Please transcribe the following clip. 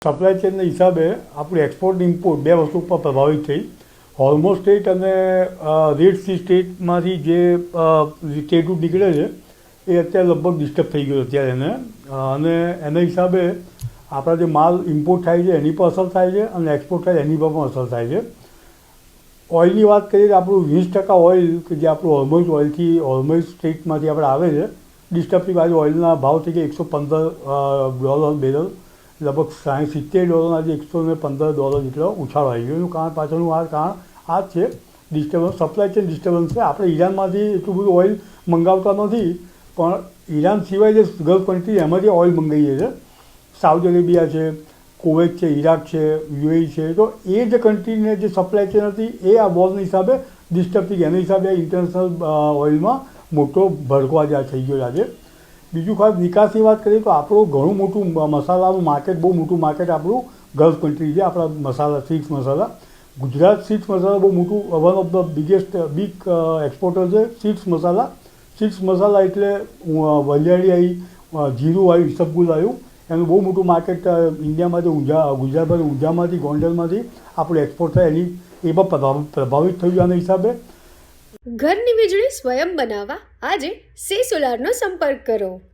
Supply ચેનના હિસાબે આપણી export import બે વસ્તુ પર પ્રભાવિત થઈ. હોર્મોઝ સ્ટેટ અને રેડ સી સ્ટેટમાંથી જે સ્ટેટો નીકળે છે એ અત્યારે લગભગ ડિસ્ટર્બ થઈ ગયો અત્યારે એને, અને એના હિસાબે આપણા જે માલ ઇમ્પોર્ટ થાય છે એની પર અસર થાય છે અને એક્સપોર્ટ થાય એની પર પણ અસર થાય છે. ઓઇલની વાત કરીએ તો આપણું 20% ઓઇલ કે જે આપણું હોર્મોઝ ઓઇલથી હોર્મોઝ સ્ટેટમાંથી આપણે આવે છે, ડિસ્ટર્બથી બાજુ ઓઇલના ભાવ થઈ ગયા $115 બેરલ, લગભગ $70 આજે $115 જેટલો ઉછાળો આવી ગયો. એનું કારણ પાછળનું કારણ આ જ છે, ડિસ્ટર્બન્સ, સપ્લાય ચેન ડિસ્ટર્બન્સ છે. આપણે ઈરાનમાંથી એટલું બધું ઓઇલ મંગાવતા નથી, પણ ઈરાન સિવાય જે ગલ્ફ કન્ટ્રી એમાંથી ઓઇલ મંગાવીએ છીએ. સાઉદી અરેબિયા છે, કુવૈત છે, ઇરાક છે, યુએઈ છે, તો એ જે કન્ટ્રીને જે સપ્લાય ચેન હતી એ આ વોરના હિસાબે ડિસ્ટર્બ થઈ ગઈ. એના હિસાબે ઇન્ટરનેશનલ ઓઇલમાં મોટો ભડકો આજે થઈ ગયો આજે. બીજું ખાસ નિકાસની વાત કરીએ તો આપણું ઘણું મોટું મસાલાનું માર્કેટ, બહુ મોટું માર્કેટ આપણું ગલ્ફ કન્ટ્રી છે. આપણા મસાલા, સીડ્સ મસાલા, ગુજરાત સીડ્સ મસાલા બહુ મોટું, one of the big exporter છે સીડ્સ મસાલા. સીડ્સ મસાલા એટલે વલિયાળી આવી, જીરું આવ્યું, ઈસબગુલ આવ્યું, એનું બહુ મોટું માર્કેટ ઇન્ડિયામાંથી, ગુજરાતમાંથી, ઊંઝામાંથી, ગોંડલમાંથી આપણું એક્સપોર્ટ થાય, એની એ પણ પ્રભાવિત થયું. આના હિસાબે ઘરની વીજળી સ્વયં બનાવવા આજે સે સોલારનો સંપર્ક કરો.